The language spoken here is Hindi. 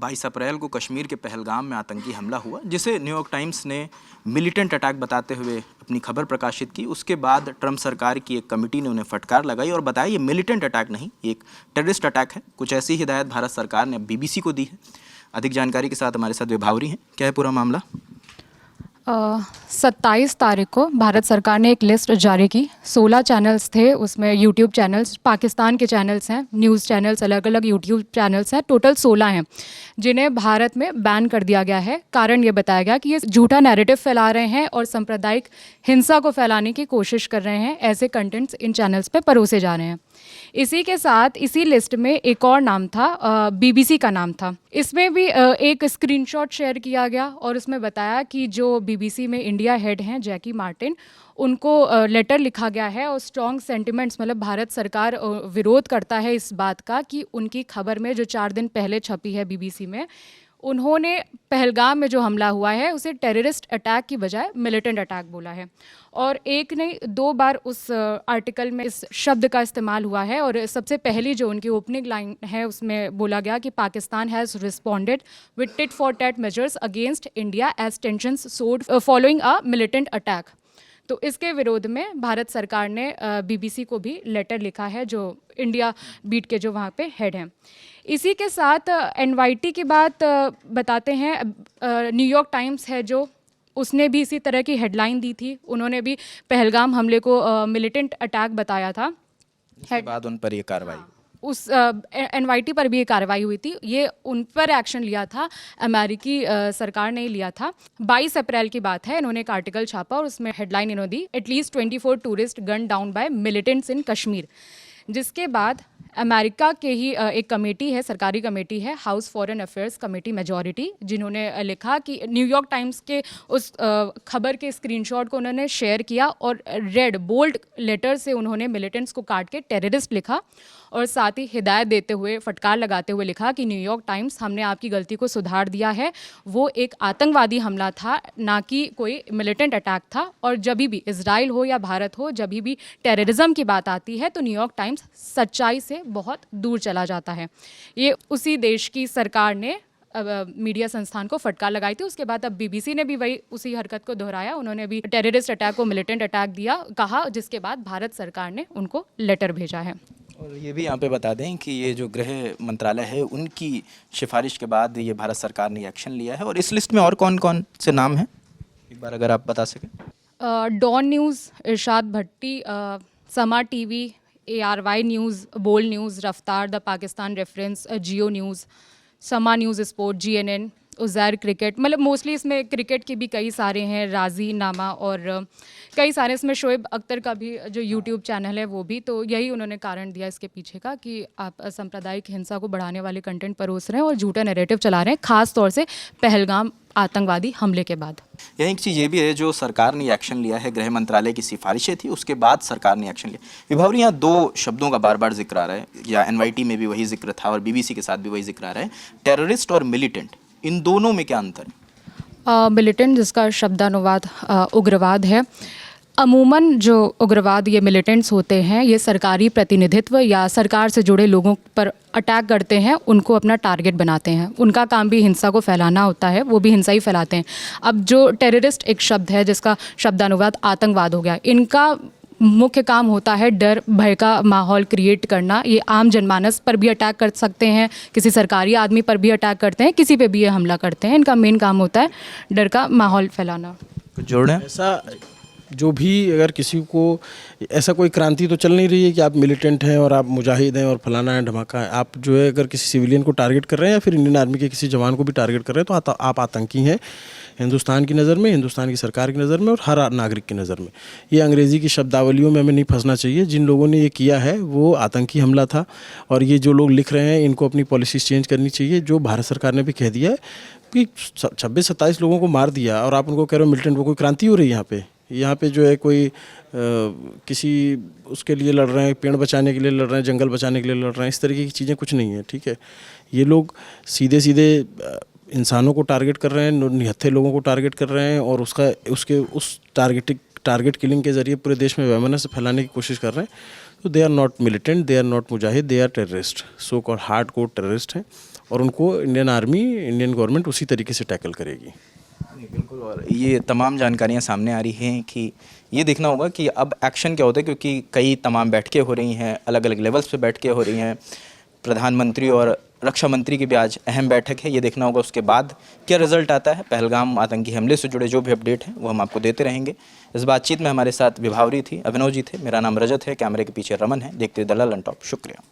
22 अप्रैल को कश्मीर के पहलगाम में आतंकी हमला हुआ, जिसे न्यूयॉर्क टाइम्स ने मिलिटेंट अटैक बताते हुए अपनी खबर प्रकाशित की। उसके बाद ट्रंप सरकार की एक कमेटी ने उन्हें फटकार लगाई और बताया ये मिलिटेंट अटैक नहीं, ये एक टेररिस्ट अटैक है। कुछ ऐसी हिदायत भारत सरकार ने बीबीसी को दी है। अधिक जानकारी के साथ हमारे साथ विभावरी हैं। क्या है पूरा मामला? 27 तारीख को भारत सरकार ने एक लिस्ट जारी की। 16 चैनल्स थे उसमें, यूट्यूब चैनल्स, पाकिस्तान के चैनल्स हैं, न्यूज़ चैनल्स, अलग अलग यूट्यूब चैनल्स हैं, टोटल 16 हैं जिन्हें भारत में बैन कर दिया गया है। कारण ये बताया गया कि ये झूठा नैरेटिव फैला रहे हैं और सांप्रदायिक हिंसा को फैलाने की कोशिश कर रहे हैं। ऐसे कंटेंट्स इन चैनल्स पे परोसे जा रहे हैं। इसी के साथ इसी लिस्ट में एक और नाम था, बीबीसी का नाम था। इसमें भी एक स्क्रीनशॉट शेयर किया गया और उसमें बताया कि जो बीबीसी में इंडिया हेड हैं जैकी मार्टिन, उनको लेटर लिखा गया है और स्ट्रॉन्ग सेंटिमेंट्स, मतलब भारत सरकार विरोध करता है इस बात का कि उनकी खबर में जो 4 दिन पहले छपी है बीबीसी में, उन्होंने पहलगाम में जो हमला हुआ है उसे टेररिस्ट अटैक की बजाय मिलिटेंट अटैक बोला है। और एक नहीं 2 बार उस आर्टिकल में इस शब्द का इस्तेमाल हुआ है। और सबसे पहली जो उनकी ओपनिंग लाइन है उसमें बोला गया कि Pakistan has responded with tit for tat measures against India as tensions soared following a militant attack. तो इसके विरोध में भारत सरकार ने बीबीसी को भी लेटर लिखा है, जो इंडिया बीट के जो वहाँ पे हेड हैं। इसी के साथ एनवाईटी की बात बताते हैं। न्यूयॉर्क टाइम्स है जो, उसने भी इसी तरह की हेडलाइन दी थी। उन्होंने भी पहलगाम हमले को मिलिटेंट अटैक बताया था। इसके बाद उन पर ये कार्रवाई, उस एनवाईटी पर भी ये कार्रवाई हुई थी। ये उन पर एक्शन लिया था, अमेरिकी सरकार ने लिया था। 22 अप्रैल की बात है, इन्होंने एक आर्टिकल छापा और उसमें हेडलाइन इन्होंने दी, at least 24 tourist gun down by militants in Kashmir. जिसके बाद अमेरिका के ही एक कमेटी है, सरकारी कमेटी है, house foreign affairs committee majority, जिन्होंने लिखा कि न्यूयॉर्क टाइम्स के उस खबर के स्क्रीनशॉट को उन्होंने शेयर किया और रेड बोल्ड लेटर से उन्होंने मिलिटेंट्स को काट के टेररिस्ट लिखा और साथ ही हिदायत देते हुए, फटकार लगाते हुए लिखा कि न्यूयॉर्क टाइम्स, हमने आपकी गलती को सुधार दिया है, वो एक आतंकवादी हमला था, ना कि कोई मिलिटेंट अटैक था। और जब भी इजराइल हो या भारत हो, जब भी टेररिज्म की बात आती है तो न्यूयॉर्क टाइम्स सच्चाई से बहुत दूर चला जाता है। ये उसी देश की सरकार ने मीडिया संस्थान को फटकार लगाई थी। उसके बाद अब बीबीसी ने भी वही उसी हरकत को दोहराया। उन्होंने भी टेररिस्ट अटैक को मिलिटेंट अटैक दिया कहा, जिसके बाद भारत सरकार ने उनको लेटर भेजा है। और ये भी यहाँ पे बता दें कि ये जो गृह मंत्रालय है उनकी सिफारिश के बाद ये भारत सरकार ने एक्शन लिया है। और इस लिस्ट में और कौन कौन से नाम हैं, एक बार अगर आप बता सकें। Don news, Irshad Bhatti, Samaa TV, ARY news, Bol news, Raftar, the Pakistan reference, Geo news, Samaa news sport, GNN, Uzair cricket, मतलब मोस्टली इसमें क्रिकेट के भी कई सारे हैं, राजी नामा और कई सारे, इसमें शोएब अख्तर का भी जो यूट्यूब चैनल है वो भी। तो यही उन्होंने कारण दिया इसके पीछे का कि आप सांप्रदायिक हिंसा को बढ़ाने वाले कंटेंट परोस रहे हैं और झूठा नैरेटिव चला रहे हैं, खास तौर से पहलगाम आतंकवादी हमले के बाद। यही एक चीज़ ये भी है, जो सरकार ने एक्शन लिया है, गृह मंत्रालय की सिफारिशें थी, उसके बाद सरकार ने एक्शन लिया। विभावरी, यहाँ 2 शब्दों का बार बार जिक्र आ रहा है, या एनवाईटी में भी वही जिक्र था और बीबीसी के साथ भी वही जिक्र आ रहा है, टेररिस्ट और मिलिटेंट, इन दोनों में क्या अंतर है? मिलिटेंट, जिसका शब्दानुवाद उग्रवाद है। अमूमन जो उग्रवाद ये मिलिटेंट्स होते हैं, ये सरकारी प्रतिनिधित्व या सरकार से जुड़े लोगों पर अटैक करते हैं, उनको अपना टारगेट बनाते हैं। उनका काम भी हिंसा को फैलाना होता है, वो भी हिंसा ही फैलाते हैं। अब जो टेररिस्ट एक शब्द है जिसका शब्दानुवाद आतंकवाद हो गया, इनका मुख्य काम होता है डर भय का माहौल क्रिएट करना। ये आम जनमानस पर भी अटैक कर सकते हैं, किसी सरकारी आदमी पर भी अटैक करते हैं, किसी पे भी ये हमला करते हैं। इनका मेन काम होता है डर का माहौल फैलाना। कुछ जोड़ें? ऐसा जो भी, अगर किसी को ऐसा कोई क्रांति तो चल नहीं रही है कि आप मिलिटेंट हैं और आप मुजाहिद हैं और फलाना है धमाका है। आप जो है अगर किसी सिविलियन को टारगेट कर रहे हैं या फिर इंडियन आर्मी के किसी जवान को भी टारगेट कर रहे हैं तो आप आतंकी हैं, हिंदुस्तान की नज़र में, हिंदुस्तान की सरकार की नज़र में और हर नागरिक की नज़र में। ये अंग्रेज़ी की शब्दावलियों में हमें नहीं फंसना चाहिए। जिन लोगों ने ये किया है वो आतंकी हमला था और ये जो लोग लिख रहे हैं इनको अपनी पॉलिसीज़ चेंज करनी चाहिए। जो भारत सरकार ने भी कह दिया है कि 26-27 लोगों को मार दिया और आप उनको कह रहे हो मिलिटेंट, वो कोई क्रांति हो रही है यहाँ पे जो है कोई किसी उसके लिए लड़ रहे हैं, पेड़ बचाने के लिए लड़ रहे हैं, जंगल बचाने के लिए लड़ रहे हैं, इस तरीके की चीज़ें कुछ नहीं है, ठीक है। ये लोग सीधे सीधे इंसानों को टारगेट कर रहे हैं, निहत्थे लोगों को टारगेट कर रहे हैं और उस टारगेट किलिंग के ज़रिए पूरे देश में वैमनस्य फैलाने की कोशिश कर रहे हैं। तो they are not militant, they are not मुजाहिद, they are terrorist, so called hard core terrorist हैं। और उनको इंडियन आर्मी, इंडियन गवर्नमेंट उसी तरीके से टैकल करेगी। नहीं, बिल्कुल। और ये तमाम जानकारियाँ सामने आ रही हैं कि ये देखना होगा कि अब एक्शन क्या होता है, क्योंकि कई तमाम बैठकें हो रही हैं, अलग अलग लेवल्स पे बैठकें हो रही हैं। प्रधानमंत्री और रक्षा मंत्री की भी आज अहम बैठक है, ये देखना होगा उसके बाद क्या रिजल्ट आता है। पहलगाम आतंकी हमले से जुड़े जो भी अपडेट हैं वो हम आपको देते रहेंगे। इस बातचीत में हमारे साथ विभावरी थी, अभिनव जी थे, मेरा नाम रजत है, कैमरे के पीछे रमन है। देखते दलाल ऑन टॉप। शुक्रिया।